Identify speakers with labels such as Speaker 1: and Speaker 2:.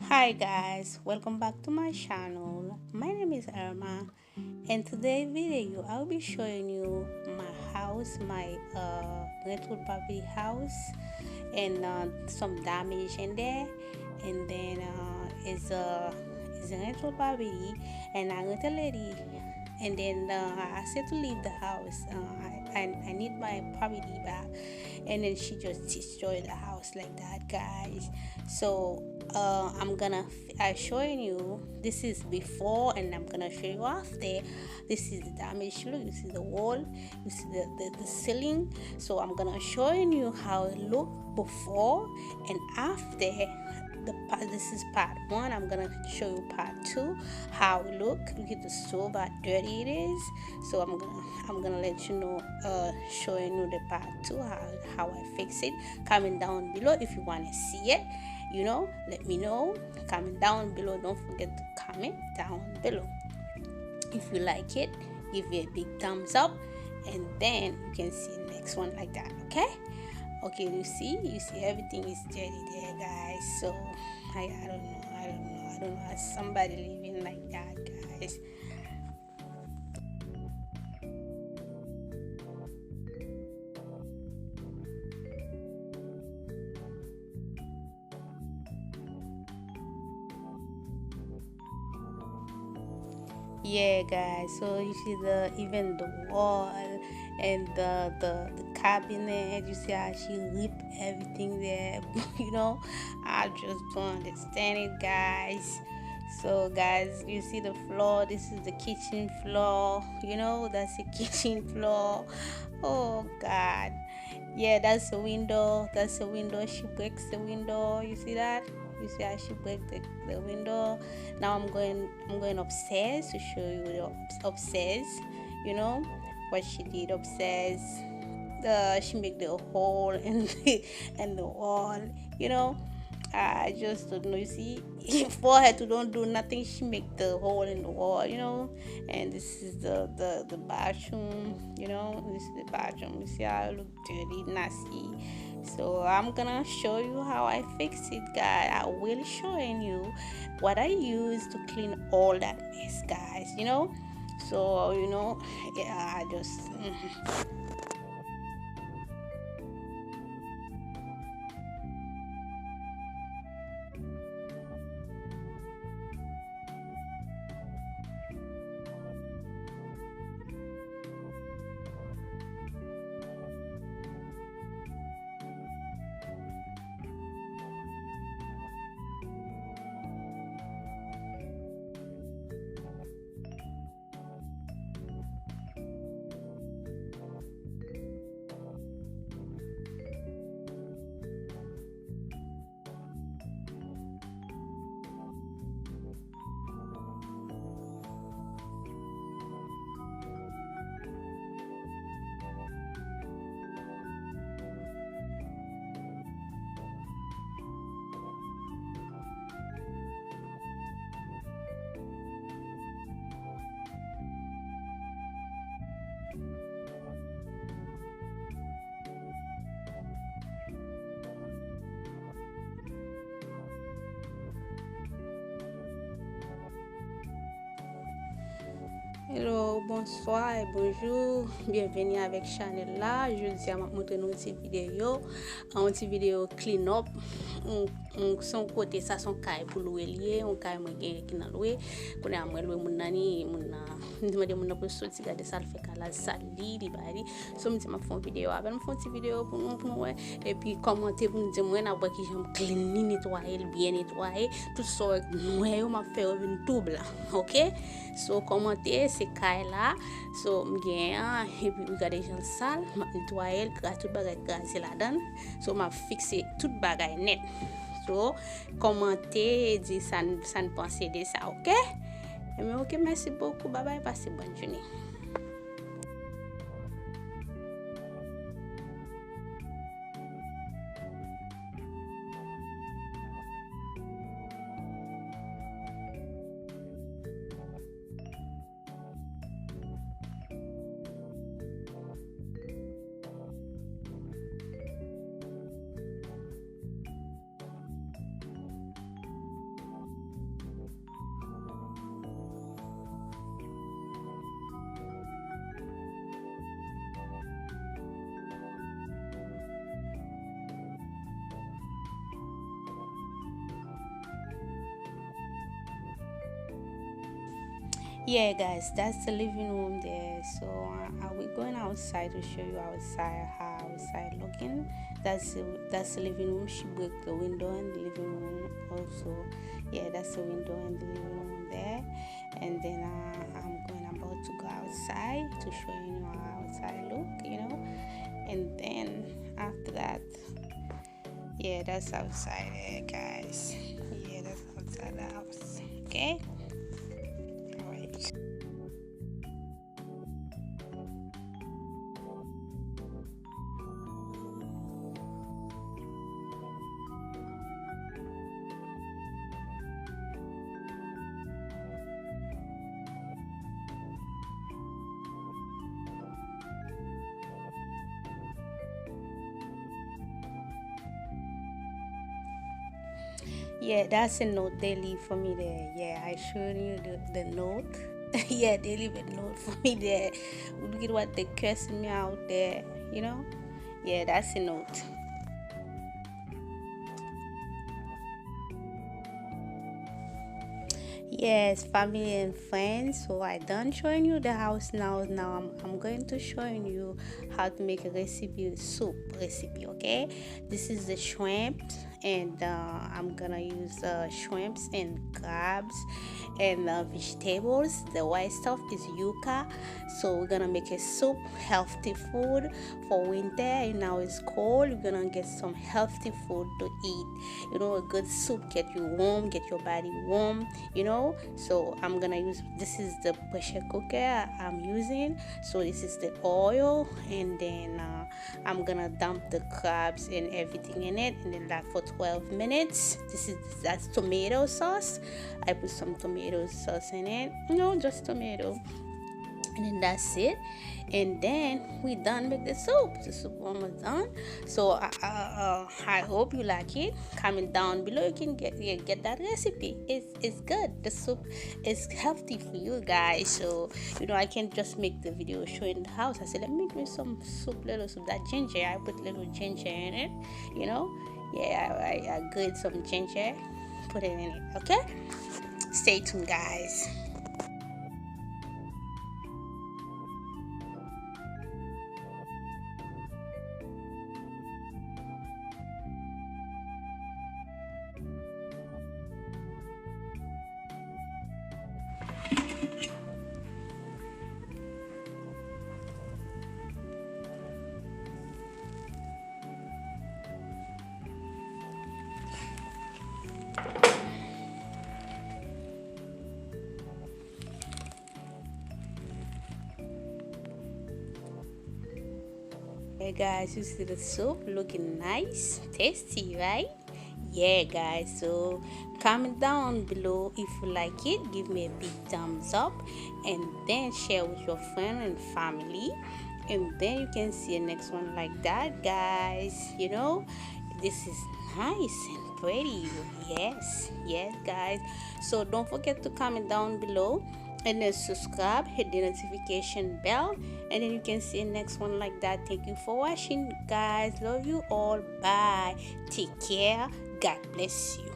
Speaker 1: Hi guys, welcome back to my channel. My name is Irma, and today video I'll be showing you my house, my rental property house, and some damage in there. And then it's a rental property, and I got a lady, and then I said to leave the house. I need my property back, and then she just destroyed the house like that, guys. So I'm showing you this is before, and I'm gonna show you after. This is the damage. Look, you see the wall, you see the ceiling. So I'm gonna showing you how it looked before and after. This is part one. I'm gonna show you part two, how it look at the stove, how dirty it is. So I'm gonna let you know, showing you the part two, how I fix it. Comment down below if you want to see it. Let me know. Comment down below. Don't forget to comment down below. If you like it, give it a big thumbs up, and then you can see the next one like that. Okay, you see everything is dirty there, guys. So I don't know somebody living like that, guys. Yeah, guys. So you see even the wall and the cabinet. You see how she ripped everything there. I just don't understand it, guys. So, guys, you see the floor. This is the kitchen floor. That's the kitchen floor. Oh God. Yeah, that's the window. That's the window. She breaks the window. You see that? You see how she break the window. Now I'm going upstairs to show you the upstairs. You know what she did upstairs. She make the hole in the wall. You know, I just don't know. You see, for her to don't do nothing, she make the hole in the wall. And this is the bathroom. This is the bathroom. You see how it look dirty, nasty. So I'm gonna show you how I fix it, guys. I will showing you what I use to clean all that mess, guys. So yeah, I just. Hello, bonsoir et bonjour. Bienvenue avec Chanel là. Je dis à montrer une petite vidéo clean up. Son côté ça son caille pour louer lié, on caille moi qui n'a loué. Qu'on a moi louer mon nani, mon pour sortir garder ça le fait qu'à la sali di bari. So me ma font vidéo, avec me font petite vidéo pour nous et puis commenter pour nous dire moi na qui j'aime clean ni nettoyer, bien nettoyer, tout ça moi m'a fait une double. OK? So commenter c'est caille là. So m'gain et puis regarder gens sale, m'a nettoyer, tout bagage gazé là-dedans. So m'a fixé tout bagage net. So, commentez et dites ça ne pensez de ça, ok? Mais ok, merci beaucoup. Bye bye, passez bonne journée. Yeah, guys, that's the living room there. So we're going outside to show you outside how outside looking. That's the living room. She broke the window in the living room also. Yeah, that's the window in the living room there. And then I'm about to go outside to show you how outside look. And then after that, yeah, that's outside there, guys. Yeah, that's outside the house. Okay. All right. Yeah, that's a note they leave for me there. Yeah, I showed you the note. Yeah, they leave a note for me there. Look at what they cursing me out there. Yeah, that's a note. Yes, family and friends. So I done showing you the house now. Now I'm going to showing you how to make a recipe, soup recipe. Okay, this is the shrimp, and I'm gonna use shrimps and crabs and vegetables. The white stuff is yuca. So we're gonna make a soup, healthy food for winter. And now it's cold. You're gonna get some healthy food to eat. A good soup get you warm, get your body warm. So I'm gonna use, this is the pressure cooker I'm using. So this is the oil, and then I'm gonna dump the crabs and everything in it, and then that for 12 minutes. That's tomato sauce. I put some tomato sauce in it. No, just tomato, and then that's it. And then we done with the soup almost done. So I hope you like it. Comment down below, you can get that recipe. It's good. The soup is healthy for you guys. So I can't just make the video showing the house. I said, let me make me some soup, little soup. That ginger, I put little ginger in it. Yeah, I grate some ginger, put it in it. Okay, stay tuned, guys. Hey guys, you see the soup looking nice, tasty, right? Yeah, guys. So comment down below if you like it. Give me a big thumbs up, and then share with your friend and family. And then you can see a next one like that, guys. This is nice and pretty. Yes, yes, guys. So don't forget to comment down below, and then subscribe, hit the notification bell, and then you can see the next one like that. Thank you for watching, guys. Love you all. Bye. Take care. God bless you.